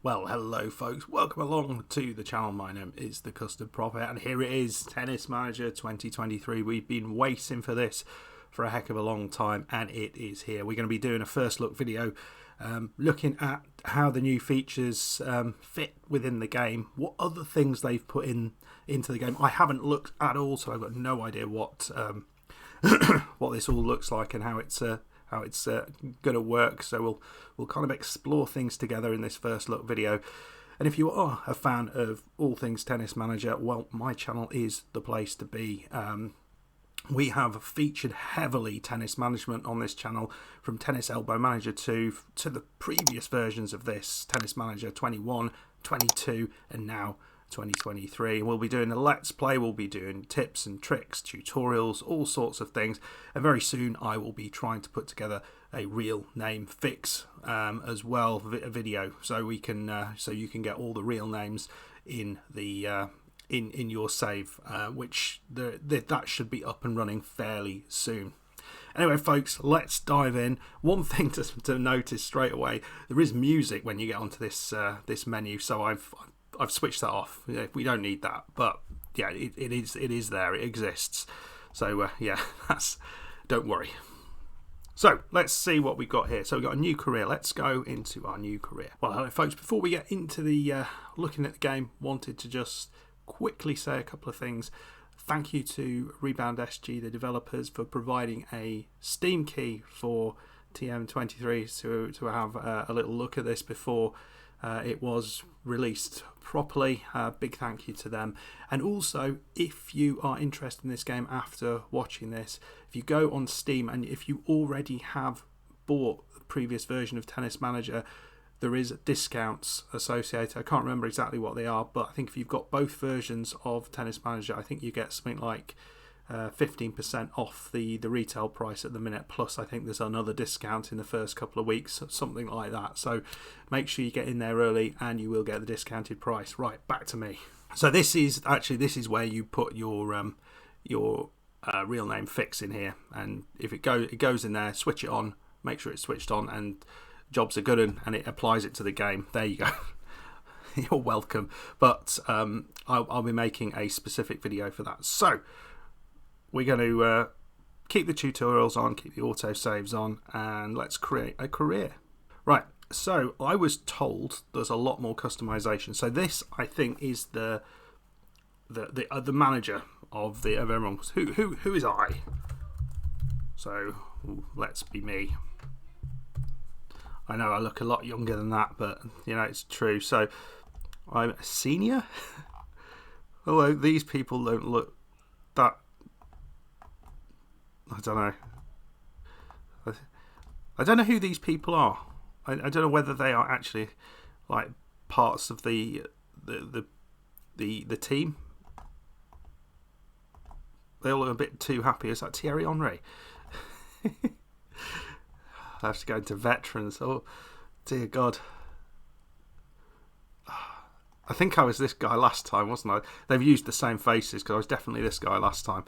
Well, hello folks, welcome along to the channel. My name is the Custard Prophet and here it is, Tennis Manager 2023. We've been waiting for this for a heck of a long time and it is here. We're going to be doing a first look video looking at how the new features fit within the game, what other things they've put into the game. I haven't looked at all, so I've got no idea what what this all looks like and how it's going to work. So we'll kind of explore things together in this first look video. And if you are a fan of all things Tennis Manager, well, my channel is the place to be. We have featured heavily tennis management on this channel, from Tennis Elbow Manager 2 to the previous versions of this, Tennis Manager 21, 22 and now 2023. We'll be doing a let's play, we'll be doing tips and tricks, tutorials, all sorts of things, and very soon I will be trying to put together a real name fix as well, a video, so we can so you can get all the real names in the in your save, which that should be up and running fairly soon. Anyway, folks, let's dive in. One thing to notice straight away: there is music when you get onto this this menu, so I've switched that off. We don't need that, but yeah, it is there. It exists. So yeah, don't worry. So let's see what we've got here. So we've got a new career. Let's go into our new career. Well, hello folks. Before we get into the looking at the game, wanted to just quickly say a couple of things. Thank you to Rebound SG, the developers, for providing a Steam key for TM23 to have a little look at this before it was released properly. Big thank you to them. And also, if you are interested in this game after watching this, if you go on Steam and if you already have bought the previous version of Tennis Manager, there is discounts associated. I can't remember exactly what they are, but I think if you've got both versions of Tennis Manager, I think you get something like 15% off the retail price at the minute, plus I think there's another discount in the first couple of weeks, something like that. So make sure you get in there early and you will get the discounted price. Right, back to me. So this is where you put your real name fix in here, and if it goes in there, switch it on, make sure it's switched on, and jobs are good, and it applies it to the game. There you go. You're welcome. But I'll be making a specific video for that. So we're going to keep the tutorials on, keep the auto saves on, and let's create a career. Right, so I was told there's a lot more customization. So this, I think, is the manager of everyone. Who is I? So let's be me. I know I look a lot younger than that, but you know, it's true. So I'm a senior. Although these people don't look that, I don't know who these people are. I don't know whether they are actually like parts of the team. They all look a bit too happy. Is that Thierry Henry? I have to go into veterans. Oh dear God. I think I was this guy last time, wasn't I? They've used the same faces because I was definitely this guy last time.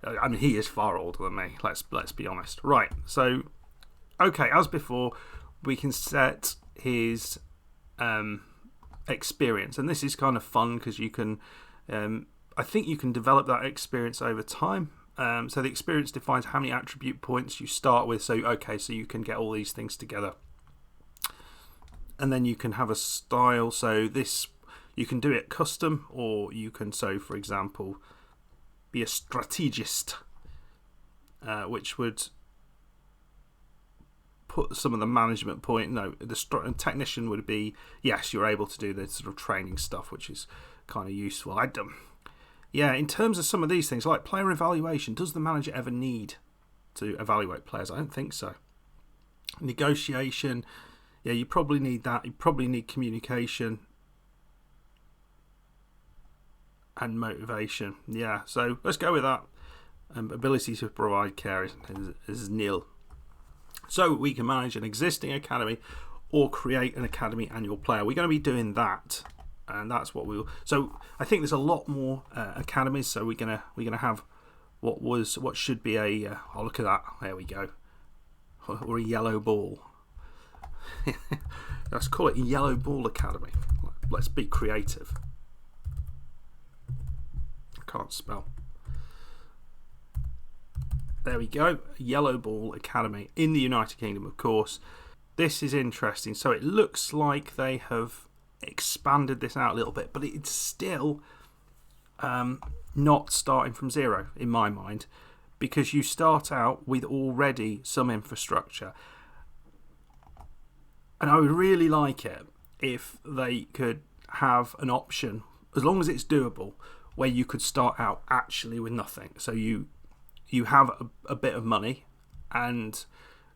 I mean, he is far older than me. Let's be honest. Right. So, okay, as before, we can set his experience, and this is kind of fun because you can. I think you can develop that experience over time. So the experience defines how many attribute points you start with. So okay, so you can get all these things together, and then you can have a style. So this, you can do it custom, or you can, so for example, be a strategist, which would put some of the management point. No, the technician would be, yes, you're able to do the sort of training stuff, which is kind of useful. Yeah, in terms of some of these things, like player evaluation, does the manager ever need to evaluate players? I don't think so. Negotiation, yeah, you probably need that. You probably need communication and motivation. Yeah, so let's go with that. Ability to provide care is nil. So we can manage an existing academy or create an academy annual player. We're going to be doing that. And that's what we'll. So I think there's a lot more academies. So we're gonna have what should be a. Oh, look at that! There we go. Or a yellow ball. Let's call it Yellow Ball Academy. Let's be creative. I can't spell. There we go. Yellow Ball Academy in the United Kingdom, of course. This is interesting. So it looks like they have expanded this out a little bit, but it's still not starting from zero in my mind, because you start out with already some infrastructure. And I would really like it if they could have an option, as long as it's doable, where you could start out actually with nothing. So you have a bit of money, and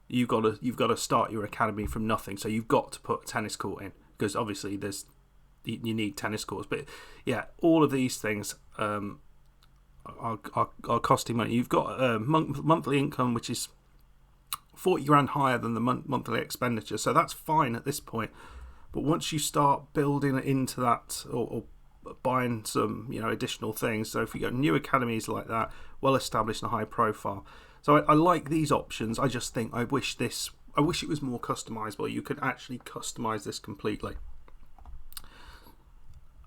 you've got to start your academy from nothing. So you've got to put a tennis court in, because obviously you need tennis courts. But yeah, all of these things are costing money. You've got a monthly income which is 40 grand higher than the monthly expenditure, so that's fine at this point. But once you start building into that, or buying some additional things, so if you got new academies like that, well established and high profile, so I like these options. I just think I wish it was more customizable. You could actually customize this completely.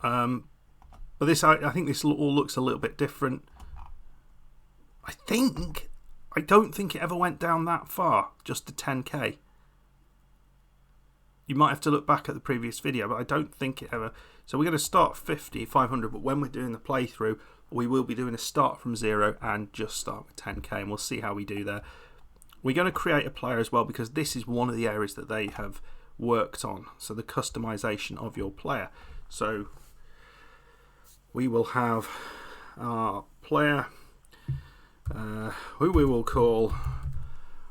But this, I think this all looks a little bit different. I don't think it ever went down that far, just to 10k. You might have to look back at the previous video, but I don't think it ever. So we're going to start 50, 500, but when we're doing the playthrough, we will be doing a start from zero and just start with 10k, and we'll see how we do there. We're going to create a player as well, because this is one of the areas that they have worked on, so the customization of your player. So we will have our player, who we will call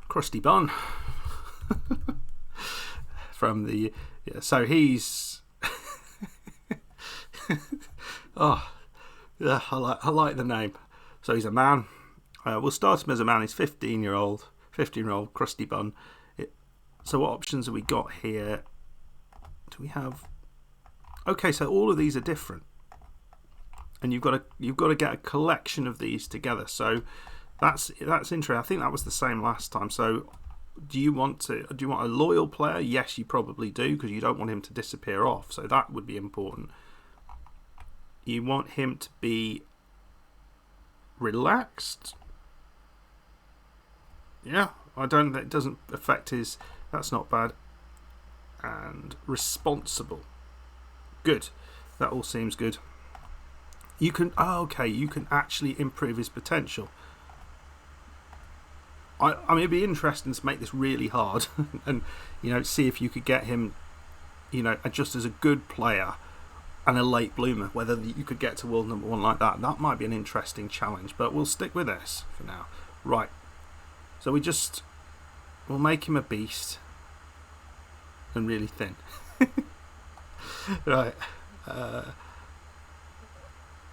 Krusty Bun. From the so he's oh yeah, I like the name. So he's a man. We'll start him as a man. He's 15-year-old Krusty Bun. So what options have we got here? Do we have? Okay, so all of these are different, and you've got to get a collection of these together. So that's interesting. I think that was the same last time. So do you want a loyal player? Yes, you probably do, because you don't want him to disappear off. So that would be important. You want him to be relaxed. Yeah, it doesn't affect his. That's not bad. And responsible. Good. That all seems good. You can you can actually improve his potential. I mean, it'd be interesting to make this really hard and see if you could get him just as a good player and a late bloomer, whether you could get to world number 1 like that. That might be an interesting challenge, but we'll stick with this for now. Right, so we'll make him a beast and really thin. Right,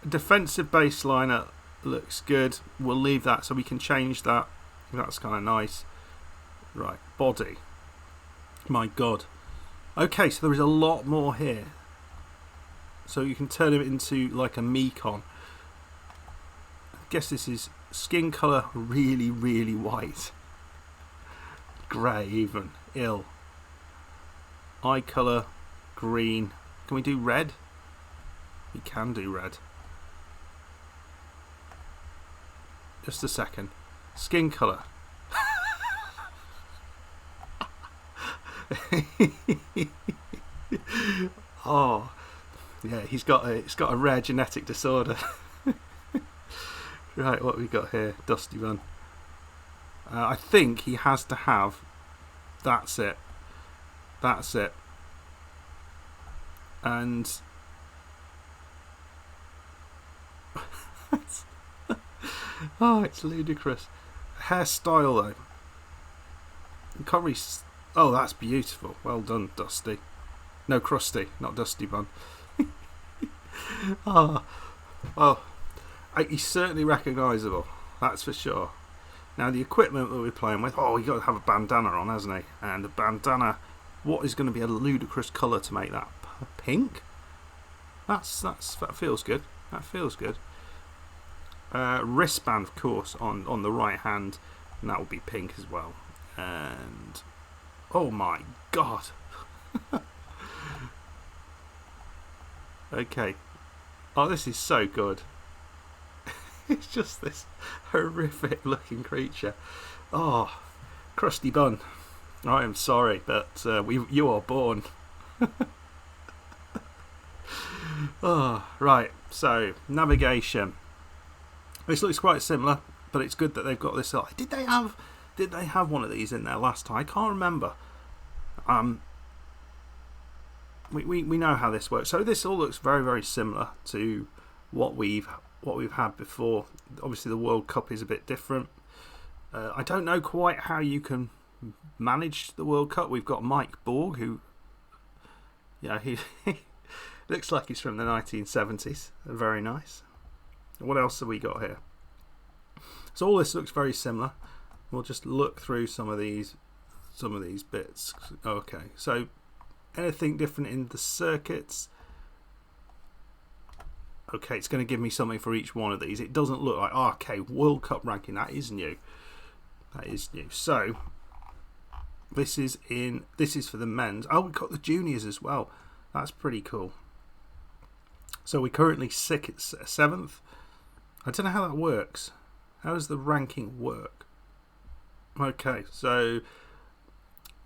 defensive baseliner looks good. We'll leave that, so we can change that. That's kind of nice. Right, body. My God. Okay, so there is a lot more here. So you can turn him into like a Mekon. I guess this is skin colour really, really white. Grey even. Ill. Eye colour green. Can we do red? We can do red. Just a second. Skin colour. Oh, yeah, it's got a rare genetic disorder. Right, what have we got here? Dusty Bun. I think he has to have. That's it. And oh, it's ludicrous. Hairstyle though. You can't really. Oh, that's beautiful. Well done, Dusty. No, Krusty, not Dusty Bun. Oh, well, he's certainly recognisable. That's for sure. Now the equipment that we're playing with. Oh, he got to have a bandana on, hasn't he? And the bandana. What is going to be a ludicrous colour to make that pink? That feels good. That feels good. Wristband, of course, on the right hand, and that will be pink as well. And oh my God, Okay. Oh, this is so good. It's just this horrific looking creature. Oh, crusty bun. I am sorry, but you are born. Oh, right. So navigation. This looks quite similar, but it's good that they've got this. Did they have one of these in there last time? I can't remember. We know how this works. So this all looks very, very similar to what we've had before. Obviously, the World Cup is a bit different. I don't know quite how you can manage the World Cup. We've got Mike Borg, who, he looks like he's from the 1970s. Very nice. What else have we got here? So all this looks very similar. We'll just look through some of these bits. Okay, so anything different in the circuits? Okay, it's going to give me something for each one of these. It doesn't look like okay, World Cup ranking. That is new. So this is for the men's. Oh, we've got the juniors as well. That's pretty cool. So we're currently 7th. I don't know how that works. How does the ranking work? Okay, so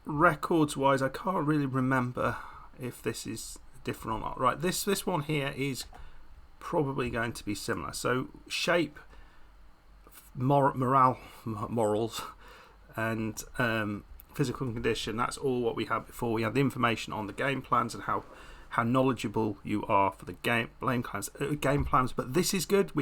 records wise, I can't really remember if this is different or not. Right, this one here is probably going to be similar. So shape, morals, and physical condition. That's all what we had before. We had the information on the game plans and how knowledgeable you are for the game plans. But this is good.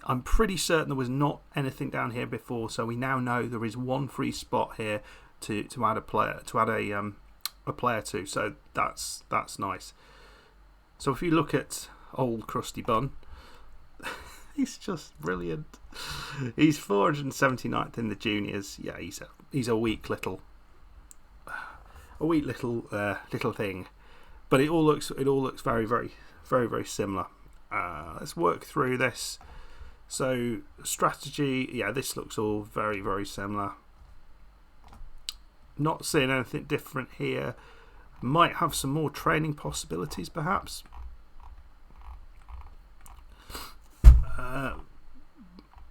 I'm pretty certain there was not anything down here before, so we now know there is one free spot here to add a player to. So that's nice. So if you look at old Krusty Bun, he's just brilliant. He's 479th in the juniors. Yeah, he's a weak little thing. But it all looks very, very, very, very similar. Let's work through this. So strategy, yeah, this looks all very, very similar. Not seeing anything different here. Might have some more training possibilities, perhaps.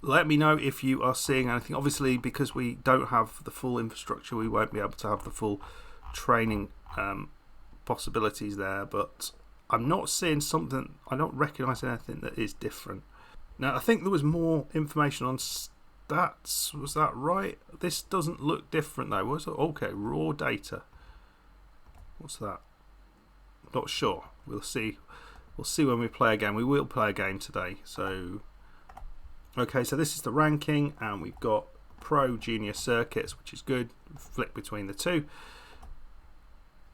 Let me know if you are seeing anything. Obviously, because we don't have the full infrastructure, we won't be able to have the full training possibilities there, but I'm not seeing something. I don't recognise anything that is different. Now, I think there was more information on stats. Was that right? This doesn't look different though. Was it? Okay, raw data. What's that? Not sure. We'll see. We'll see when we play a game. We will play a game today. So, okay. So this is the ranking, and we've got pro, junior circuits, which is good. Flick between the two.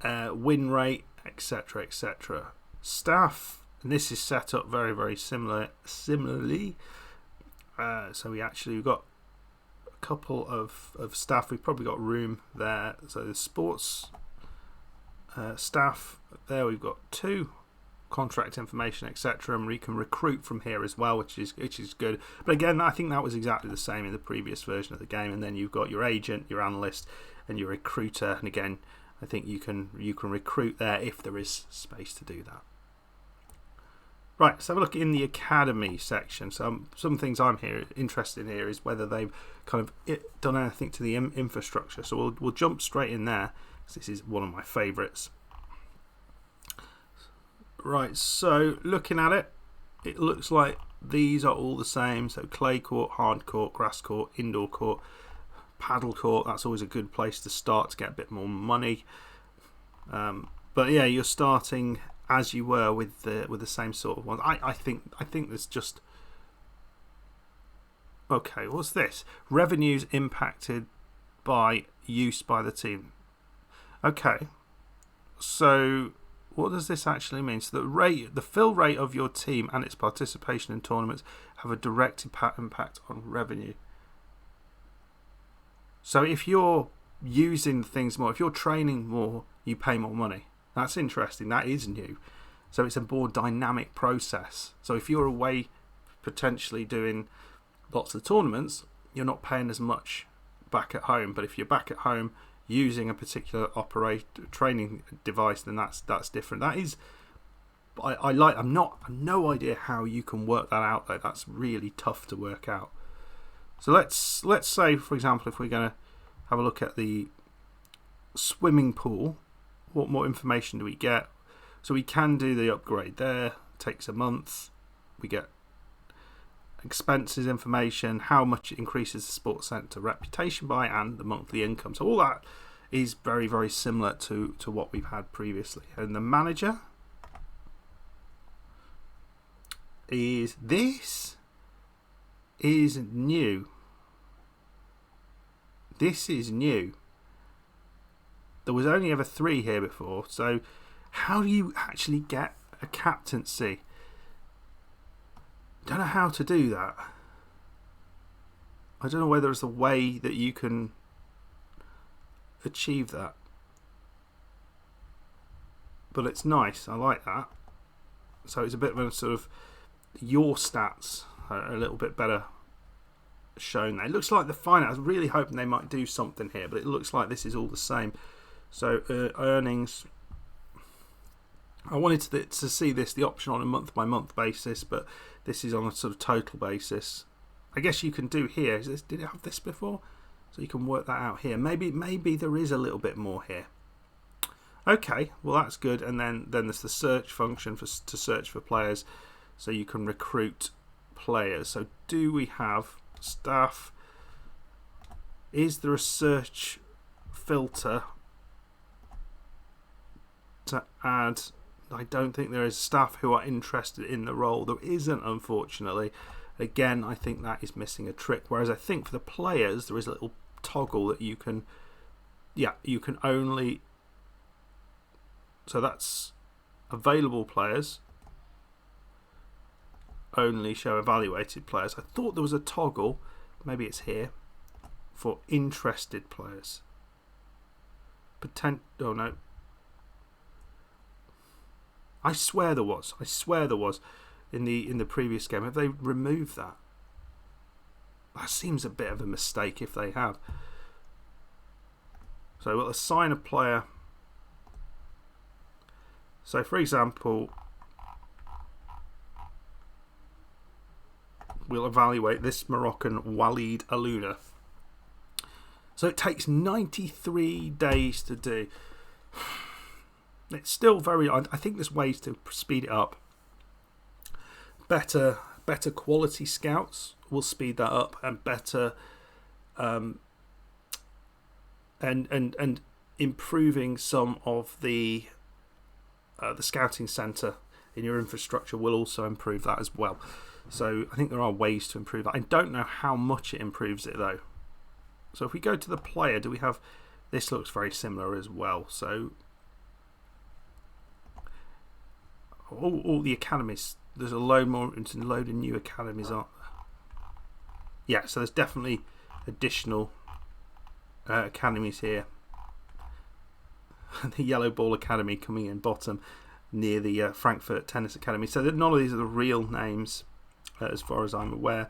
Win rate, etc., etc. Staff, and this is set up very, very similarly. So we've got a couple of staff. We've probably got room there. So the sports staff there. We've got 2 contract information, etc. And we can recruit from here as well, which is good. But again, I think that was exactly the same in the previous version of the game. And then you've got your agent, your analyst, and your recruiter. And again, I think you can recruit there if there is space to do that. Right, let's have a look in the academy section. So some things I'm interested in here is whether they've kind of done anything to the infrastructure. So we'll jump straight in there, because this is one of my favourites. Right, so looking at it, it looks like these are all the same. So clay court, hard court, grass court, indoor court, paddle court. That's always a good place to start to get a bit more money. But yeah, you're starting as you were with the same sort of ones. I think there's just okay. What's this? Revenues impacted by use by the team. Okay, so what does this actually mean? So the fill rate of your team and its participation in tournaments have a direct impact on revenue. So if you're using things more, if you're training more, you pay more money. That's interesting. That is new. So it's a more dynamic process. So if you're away potentially doing lots of tournaments, you're not paying as much back at home. But if you're back at home using a particular training device, then that's different. But I've no idea how you can work that out though. That's really tough to work out. So let's say, for example, if we're going to have a look at the swimming pool, what more information do we get? So we can do the upgrade there. Takes a month. We get expenses information, how much it increases the sports centre reputation by, and the monthly income. So all that is very, very similar to what we've had previously. And the manager is new. This is new. There was only ever 3 here before. So how do you actually get a captaincy? Don't know how to do that. I don't know whether there's a way that you can achieve that. But it's nice. I like that. So it's a bit of a sort of your stats are a little bit better shown there. It looks like the finance. I was really hoping they might do something here, but it looks like this is all the same. So earnings. I wanted to see this, the option on a month-by-month basis, but this is on a sort of total basis. I guess you can do here. Did it have this before? So you can work that out here. Maybe there is a little bit more here. Okay, well that's good. And then there's the search function to search for players, so you can recruit players. So do we have staff? Is there a search filter to add? I don't think there is staff who are interested in the role. There isn't, unfortunately. Again, I think that is missing a trick. Whereas I think for the players, there is a little toggle that you can only. So that's available players. Only show evaluated players. I thought there was a toggle, maybe it's here, for interested players. Oh no. I swear there was in the previous game. Have they removed that? That seems a bit of a mistake if they have. So we'll assign a player. So for example, we'll evaluate this Moroccan Walid Aluna. So it takes 93 days to do. It's still very. I think there's ways to speed it up. Better quality scouts will speed that up, and better, and improving some of the scouting centre in your infrastructure will also improve that as well. So I think there are ways to improve that. I don't know how much it improves it though. So if we go to the player, do we have? This looks very similar as well. So. All the academies, there's a load of new academies, aren't there? Yeah, so there's definitely additional academies here. The Yellow Ball Academy coming in bottom near the Frankfurt Tennis Academy. So none of these are the real names, as far as I'm aware.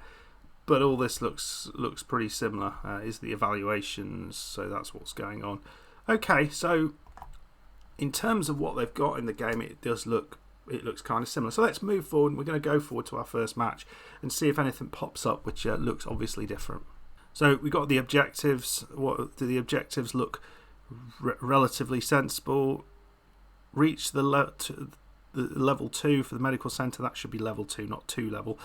But all this looks pretty similar. Is the evaluations? So that's what's going on. Okay, so in terms of what they've got in the game, it looks kind of similar. So let's move forward. We're going to go forward to our first match and see if anything pops up which looks obviously different. So we've got the objectives. What do the objectives look relatively sensible? Reach the level 2 for the medical centre. That should be level 2, not 2 level.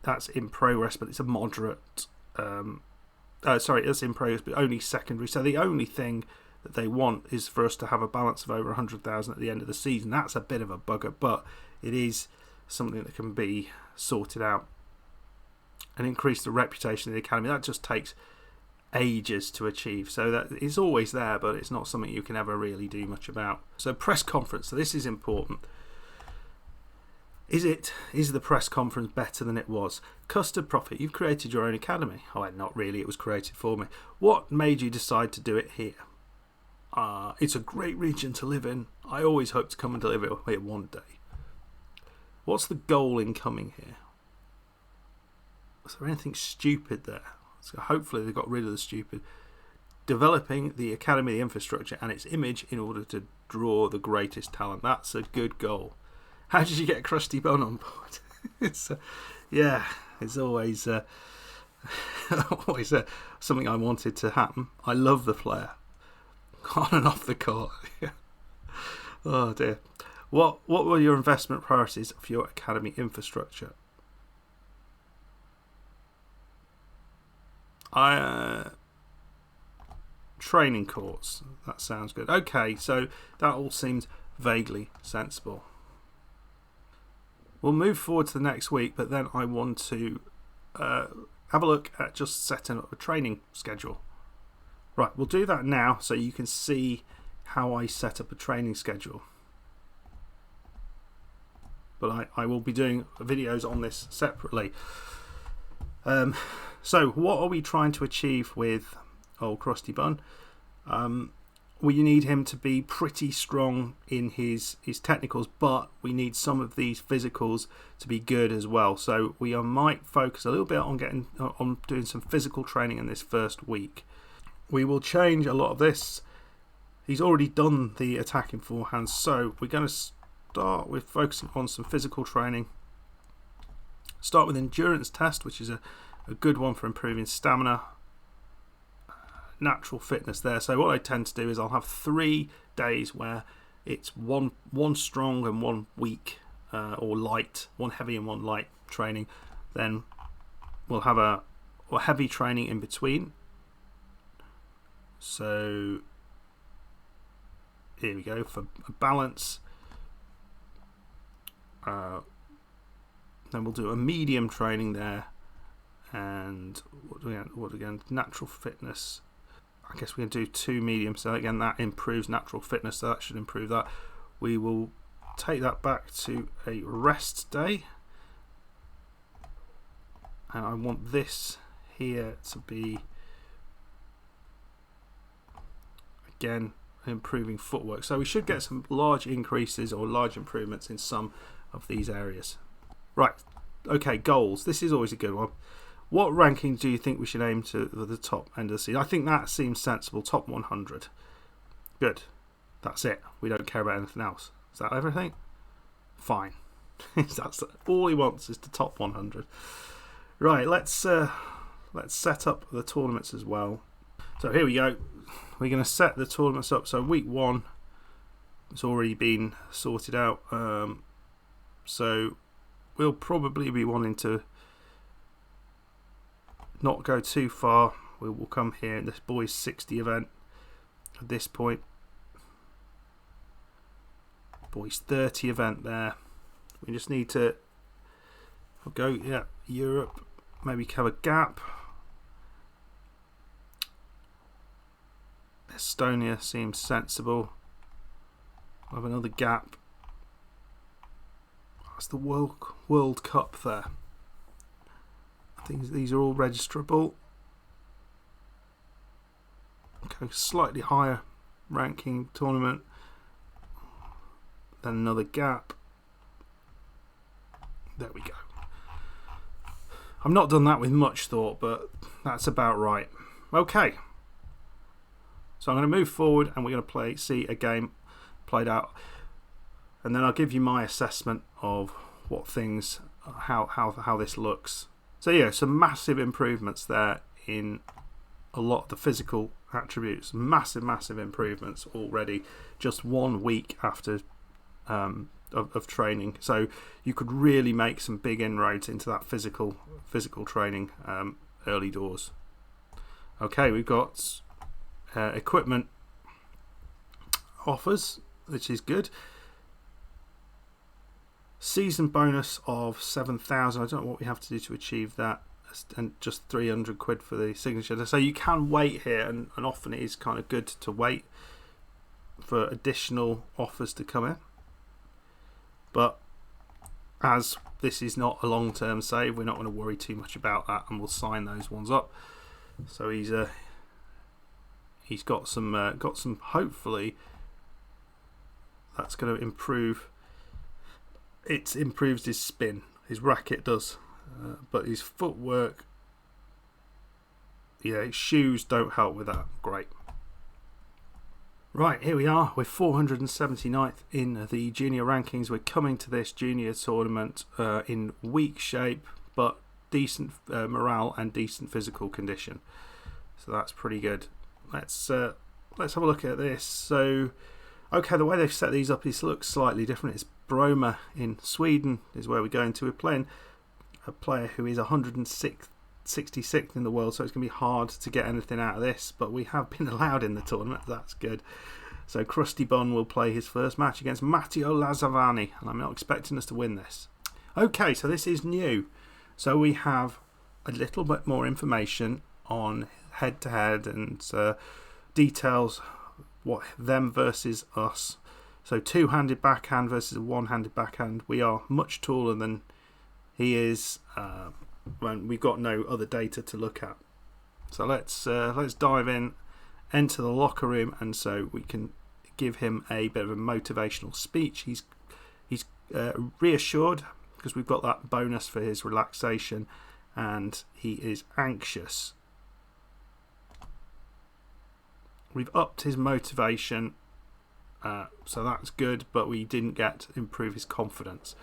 That's in progress, but it's a moderate. It's in progress, but only secondary. So the only thing that they want is for us to have a balance of over 100,000 at the end of the season. That's a bit of a bugger, but it is something that can be sorted out and increase the reputation of the academy. That just takes ages to achieve, so that it's always there, but it's not something you can ever really do much about. So press conference, so this is important. Is the press conference better than it was? Custard Profit, you've created your own academy. Oh, not really, it was created for me. What made you decide to do it here? It's a great region to live in. I always hope to come and live here one day. What's the goal in coming here? Is there anything stupid there? So hopefully they got rid of the stupid. developing the academy infrastructure and its image in order to draw the greatest talent. That's a good goal. How did you get Krusty Bun on board? It's it's always always something I wanted to happen. I love the player on and off the court. Oh dear. What were your investment priorities for your academy infrastructure? Training courts. That sounds good. Okay, so that all seems vaguely sensible. We'll move forward to the next week, but then I want to have a look at just setting up a training schedule. Right, we'll do that now so you can see how I set up a training schedule. But I will be doing videos on this separately. So what are we trying to achieve with old Krusty Bun? We need him to be pretty strong in his technicals, but we need some of these physicals to be good as well. So we might focus a little bit on doing some physical training in this first week. We will change a lot of this. He's already done the attacking forehand, so we're going to start with focusing on some physical training. Start with endurance test, which is a good one for improving stamina, natural fitness there. So what I tend to do is I'll have 3 days where it's one strong and one weak or light, one heavy and one light training. Then we'll have a heavy training in between. So here we go for a balance. Then we'll do a medium training there, and what again? Natural fitness. I guess we can do 2 mediums. So again, that improves natural fitness. So that should improve that. We will take that back to a rest day, and I want this here to be again improving footwork. So we should get some large increases or large improvements in some of these areas. Right, okay, goals. This is always a good one. What ranking do you think we should aim to the top end of the season? I think that seems sensible. Top 100. Good. That's it. We don't care about anything else. Is that everything? Fine. That's all he wants is the top 100. Right, let's set up the tournaments as well. So here we go. We're going to set the tournaments up. So week 1 it's already been sorted out. So we'll probably be wanting to not go too far. We will come here in this boys 60 event at this point. Boys 30 event there. We just need to go, Europe, maybe cover gap. Estonia seems sensible. We'll have another gap. That's the World Cup there. I think these are all registerable. Okay, slightly higher ranking tournament. Then another gap. There we go. I've not done that with much thought, but that's about right. Okay. So I'm going to move forward and we're going to see a game played out, and then I'll give you my assessment of what things, how this looks. So yeah, some massive improvements there in a lot of the physical attributes. Massive improvements already, just 1 week after of training. So you could really make some big inroads into that physical training early doors. Okay, we've got equipment offers, which is good. Season bonus of 7,000. I don't know what we have to do to achieve that, and just 300 quid for the signature. So you can wait here, and often it is kind of good to wait for additional offers to come in. But as this is not a long-term save, we're not going to worry too much about that, and we'll sign those ones up. So he's got some. Hopefully, that's going to improve. It improves his spin. His racket does, but his footwork. Yeah, his shoes don't help with that. Great. Right, here we are. We're 479th in the junior rankings. We're coming to this junior tournament in weak shape, but decent morale and decent physical condition. So that's pretty good. Let's have a look at this. So, okay, the way they've set these up looks slightly different. It's Broma in Sweden is where we're going to. We're playing a player who is 166th in the world, so it's going to be hard to get anything out of this, but we have been allowed in the tournament. That's good. So Krusty Bun will play his first match against Matteo Lazzavani, and I'm not expecting us to win this. Okay, so this is new. So we have a little bit more information on head-to-head and details, what them versus us. So two-handed backhand versus a one-handed backhand. We are much taller than he is. We've got no other data to look at. So let's dive in, enter the locker room, and so we can give him a bit of a motivational speech. He's reassured because we've got that bonus for his relaxation, and he is anxious. We've upped his motivation, so that's good, but we didn't get to improve his confidence.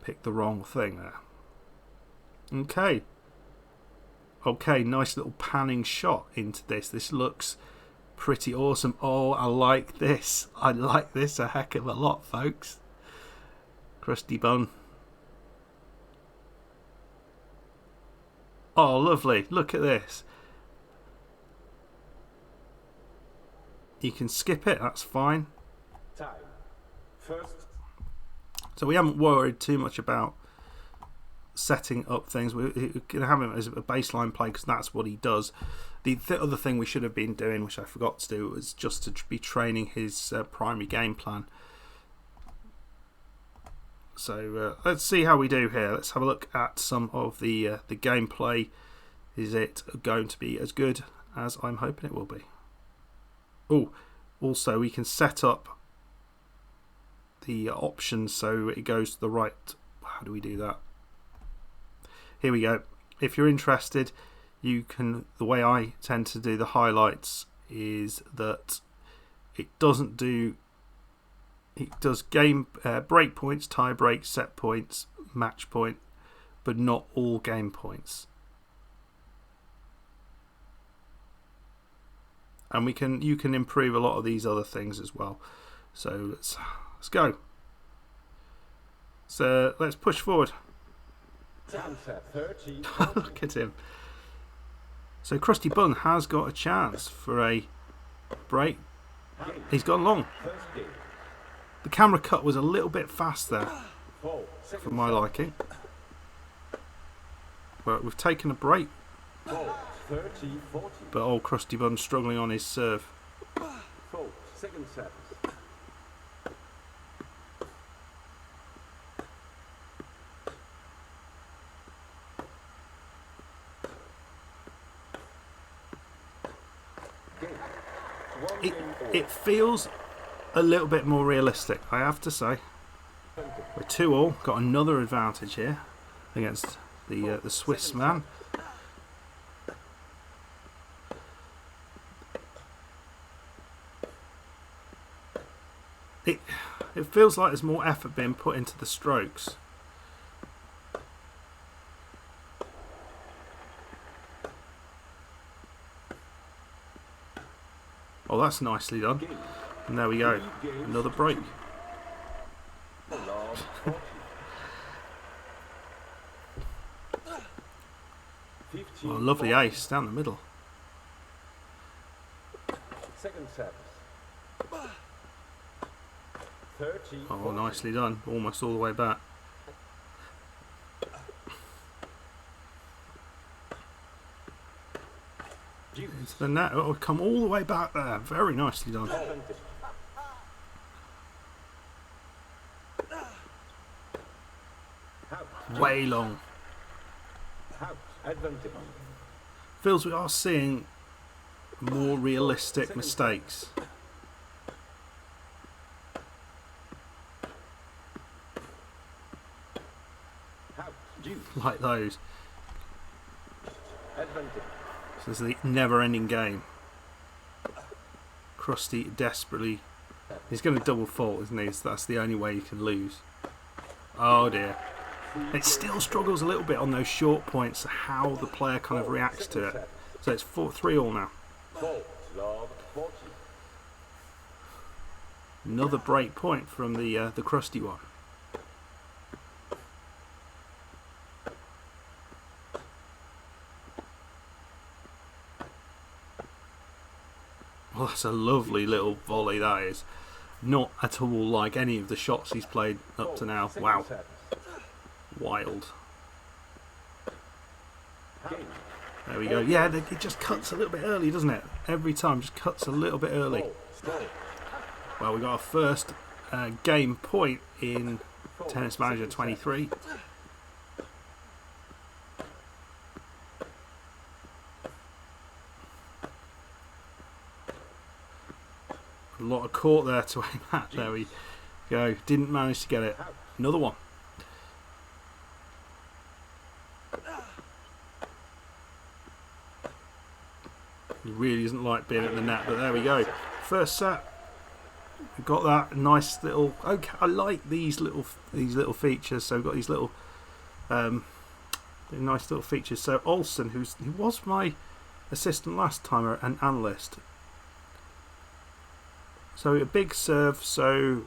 Picked the wrong thing there. Okay, nice little panning shot into this. This looks pretty awesome. Oh, I like this. I like this a heck of a lot, folks. Krusty Bun. Oh, lovely. Look at this. You can skip it, that's fine. Time. First. So we haven't worried too much about setting up things. We're going to have him as a baseline play because that's what he does. The other thing we should have been doing, which I forgot to do, was just to be training his primary game plan. So let's see how we do here. Let's have a look at some of the gameplay. Is it going to be as good as I'm hoping it will be? Oh, also we can set up the options so it goes to the right. How do we do that? Here we go. If you're interested, you can. The way I tend to do the highlights is that it doesn't do. It does game break points, tie break, set points, match point, but not all game points. And you can improve a lot of these other things as well. So let's go. So let's push forward. Look at him. So Krusty Bun has got a chance for a break. He's gone long. The camera cut was a little bit fast there for my liking. But we've taken a break. But old Krusty Bun's struggling on his serve. Second service. It feels a little bit more realistic, I have to say. We're 2-2, got another advantage here against the Swiss man. It feels like there's more effort being put into the strokes. Oh, that's nicely done. And there we go. Another break. Oh, lovely ace down the middle. Second service. 30. Oh, nicely done. Almost all the way back. Into the net. Oh, come all the way back there. Very nicely done. Way long. Feels we are seeing more realistic mistakes. Like those. So it's the never-ending game. Krusty desperately. He's going to double fault, isn't he? So that's the only way you can lose. Oh dear. It still struggles a little bit on those short points, how the player kind of reacts to it. So it's 3-all now. Another break point from the Krusty one. Well, that's a lovely little volley, that is. Not at all like any of the shots he's played up to now. Wow. Wild. There we go. Yeah, it just cuts a little bit early, doesn't it? Every time, just cuts a little bit early. Well, we got our first game point in Tennis Manager 23. A lot of court there to aim at. There we go. Didn't manage to get it. Another one. He really doesn't like being at the net, but there we go. First set. We've got that nice little. Okay, I like these little features. So we've got these little nice little features. So Olsen, who was my assistant last time, an analyst. So a big serve. So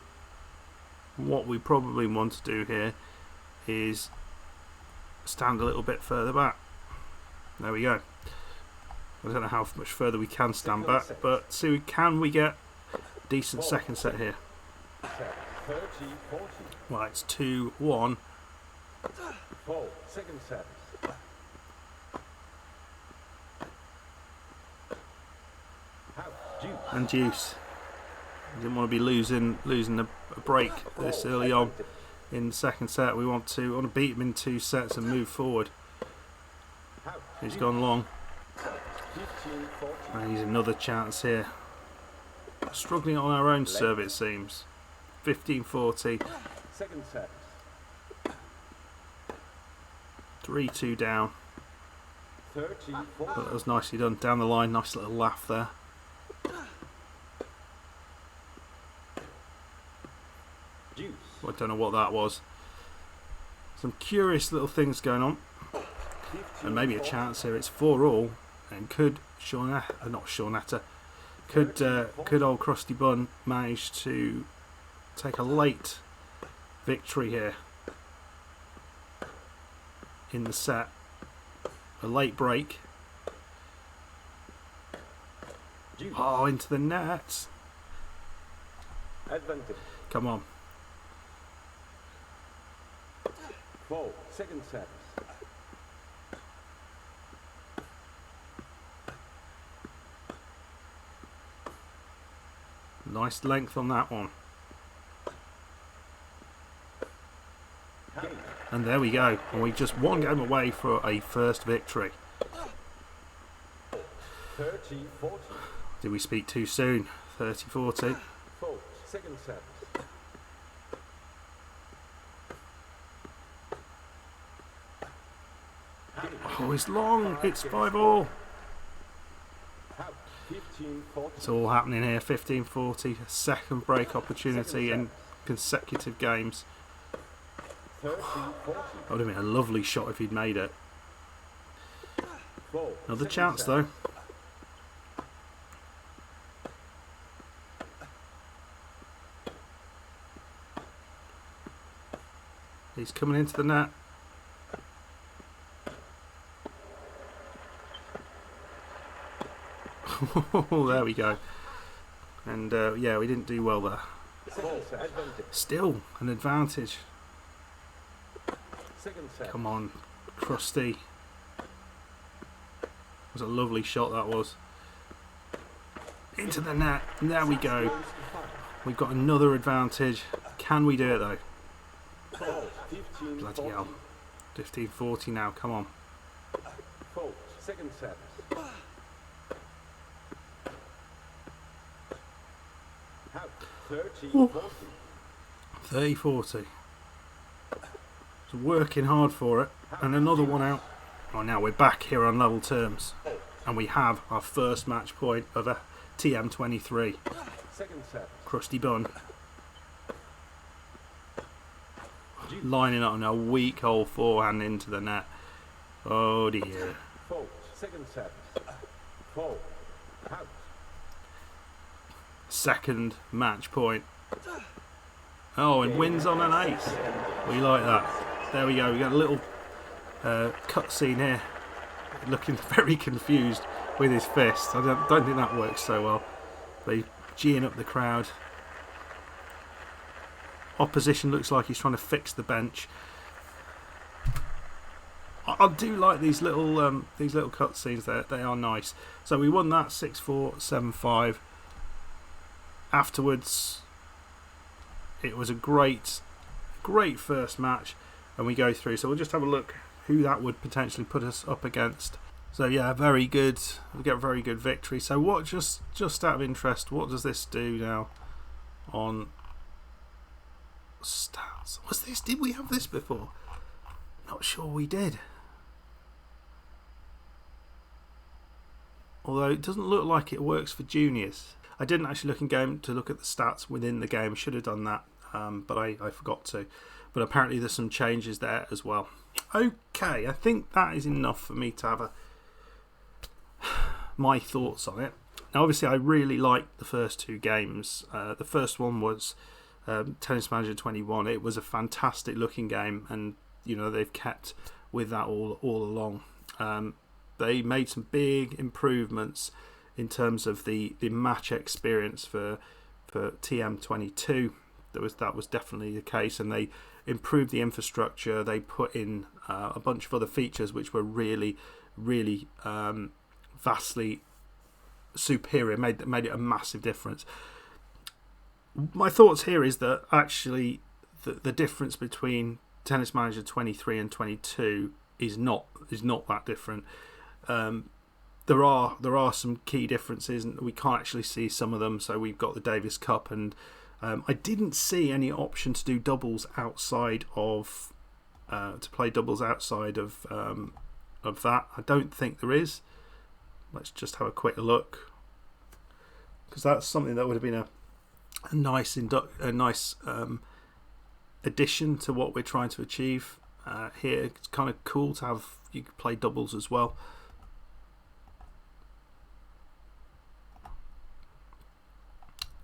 what we probably want to do here is stand a little bit further back. There we go. I don't know how much further we can stand back, but see, can we get a decent second set here? Well, it's 2-1. Second set. And deuce. Didn't want to be losing a break this early on in the second set. We want to beat him in 2 sets and move forward. He's gone long. And he's another chance here. Struggling on our own serve, it seems. 15-40. Second set. 3-2 down. 30-40. But that was nicely done. Down the line, nice little laugh there. Well, I don't know what that was. Some curious little things going on. And maybe a chance here. It's 4-all. And could could old Krusty Bun manage to take a late victory here in the set? A late break. Oh, into the net. Advantage. Come on. Second set. Nice length on that one. And there we go. And we just one game away for a first victory. 30-40. Did we speak too soon? 30-40. Second set. Oh, it's long. It's 5-all. It's all happening here. 15-40. Second break opportunity in consecutive games. That would have been a lovely shot if he'd made it. Another chance though. He's coming into the net. There we go. And yeah, we didn't do well there. Still an advantage. Come on, Krusty. It was a lovely shot, that was. Into the net. And there we go. We've got another advantage. Can we do it though? Bloody hell. 15-40 now, come on. Second set. 30-40. So working hard for it. And another one out. Oh, now we're back here on level terms. And we have our first match point of a TM23. Second set. Crusty Bun. Lining up on a weak old forehand into the net. Oh dear. Fault. Second set. Fault. Out. Second match point. Oh, and wins on an ace. We like that. There we go. We got a little cutscene here. Looking very confused with his fist. I don't think that works so well. But he's geeing up the crowd. Opposition looks like he's trying to fix the bench. I do like these little cutscenes. They are nice. So we won that 6-4, 7-5. Afterwards, it was a great first match, and we go through. So we'll just have a look who that would potentially put us up against. So yeah, very good. We get a very good victory. So what? Just out of interest, what does this do now on stats? Was this? Did we have this before? Not sure we did. Although it doesn't look like it works for juniors. I didn't actually look in game to look at the stats within the game. Should have done that, but I forgot to. But apparently there's some changes there as well. Okay, I think that is enough for me to have my thoughts on it. Now, obviously, I really liked the first two games. The first one was Tennis Manager 21. It was a fantastic looking game, and you know they've kept with that all along. They made some big improvements in terms of the match experience for TM22. That was definitely the case, and they improved the infrastructure. They put in a bunch of other features which were really vastly superior, made it a massive difference. My thoughts here is that actually the difference between Tennis Manager 23 and 22 is not that different. There are some key differences, and we can't actually see some of them. So we've got the Davis Cup, and I didn't see any option to do doubles outside of to play doubles outside of that. I don't think there is. Let's just have a quick look, because that's something that would have been a nice addition to what we're trying to achieve here. It's kind of cool to have you can play doubles as well.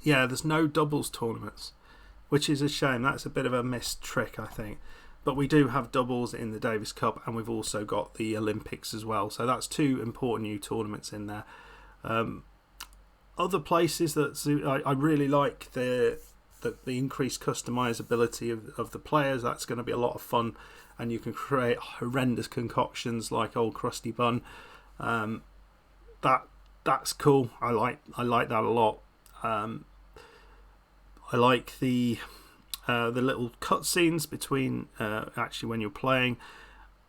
Yeah, there's no doubles tournaments, which is a shame. That's a bit of a missed trick, I think. But we do have doubles in the Davis Cup, and we've also got the Olympics as well. So that's two important new tournaments in there. Other places that I really like the increased customizability of the players. That's going to be a lot of fun, and you can create horrendous concoctions like old Crusty Bun. That's cool. I like that a lot. I like the little cutscenes between actually when you're playing.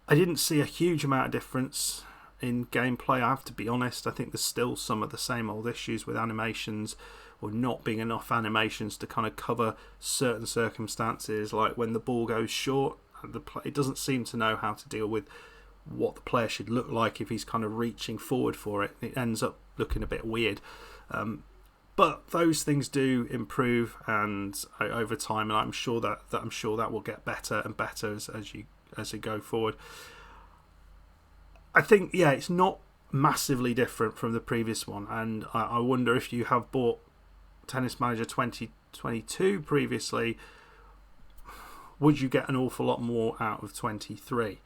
I didn't see a huge amount of difference in gameplay, I have to be honest. I think there's still some of the same old issues with animations, or not being enough animations to kind of cover certain circumstances, like when the ball goes short, it doesn't seem to know how to deal with what the player should look like if he's kind of reaching forward for it. It ends up looking a bit weird. But those things do improve and over time, and I'm sure that will get better and better as you go forward. I think, yeah, it's not massively different from the previous one, and I wonder if you have bought Tennis Manager 2022 previously, would you get an awful lot more out of 23?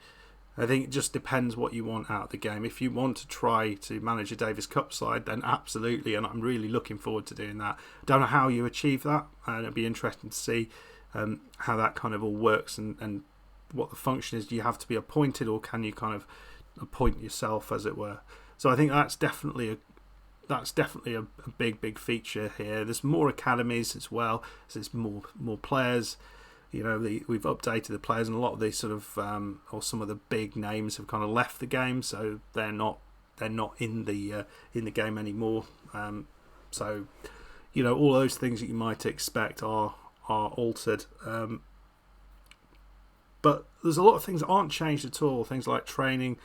I think it just depends what you want out of the game. If you want to try to manage a Davis Cup side, then absolutely, and I'm really looking forward to doing that. Don't know how you achieve that, and it'd be interesting to see how that kind of all works and what the function is. Do you have to be appointed, or can you kind of appoint yourself, as it were? So I think that's definitely a big feature here. There's more academies as well, so there's more players. You know, we've updated the players, and a lot of these sort of or some of the big names have kind of left the game, so they're not in the game anymore. So you know, all those things that you might expect are altered. But there's a lot of things that aren't changed at all. Things like training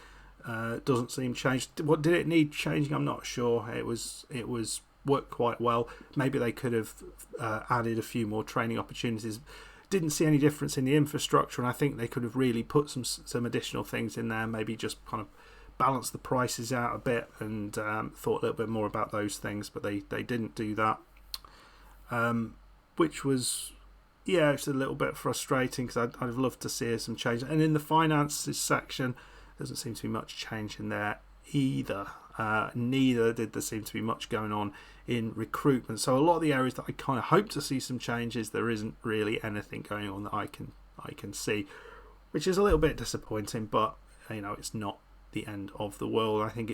doesn't seem changed. What did it need changing? I'm not sure. It was worked quite well. Maybe they could have added a few more training opportunities. Didn't see any difference in the infrastructure, and I think they could have really put some additional things in there, maybe just kind of balance the prices out a bit, and thought a little bit more about those things, but they didn't do that, which was, yeah, it's a little bit frustrating, because I'd have loved to see some change. And in the finances section, doesn't seem to be much change in there either. Neither did there seem to be much going on in recruitment. So a lot of the areas that I kind of hope to see some changes, there isn't really anything going on that I can see, which is a little bit disappointing. But it's not the end of the world. I think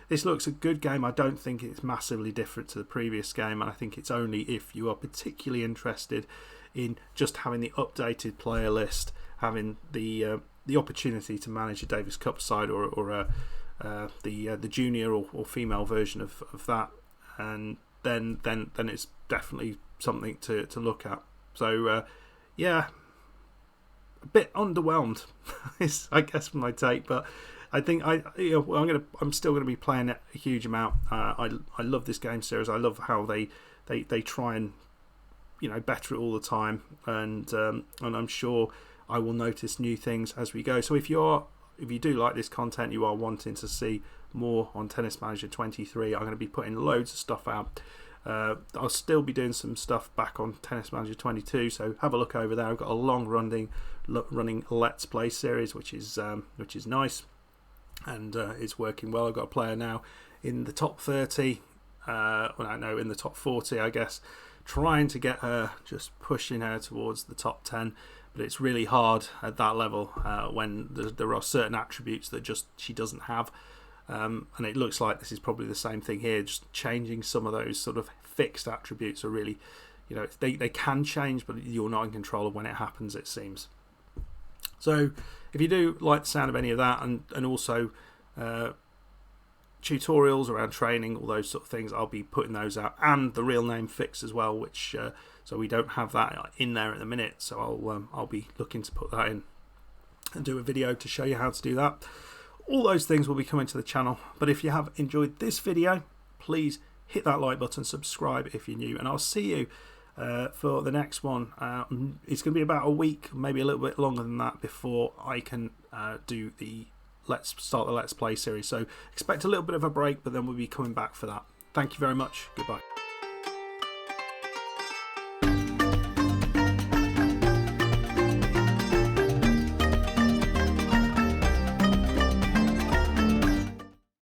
this looks a good game. I don't think it's massively different to the previous game, and I think it's only if you are particularly interested in just having the updated player list, having the opportunity to manage a Davis Cup side or the junior or female version of that, and then it's definitely something to look at. So yeah, a bit underwhelmed is, I guess, my take, but I think I'm still gonna be playing it a huge amount. I love this game series. I love how they try and better it all the time, and I'm sure I will notice new things as we go. So if you do like this content, you are wanting to see more on Tennis Manager 23, I'm going to be putting loads of stuff out. I'll still be doing some stuff back on Tennis Manager 22, so have a look over there. I've got a long running Let's Play series, which is nice, and it's working well. I've got a player now in the top 30, in the top 40, I guess, trying to get her, just pushing her towards the top 10. But it's really hard at that level when there are certain attributes that just she doesn't have. And it looks like this is probably the same thing here, just changing some of those sort of fixed attributes are really, they can change, but you're not in control of when it happens, it seems. So if you do like the sound of any of that, and also tutorials around training, all those sort of things, I'll be putting those out, and the real name fix as well, which so we don't have that in there at the minute, so I'll be looking to put that in and do a video to show you how to do that. All those things will be coming to the channel, but if you have enjoyed this video, please hit that like button, subscribe if you're new, and I'll see you for the next one. It's going to be about a week, maybe a little bit longer than that, before I can do the Let's Play series. So expect a little bit of a break, but then we'll be coming back for that. Thank you very much. Goodbye.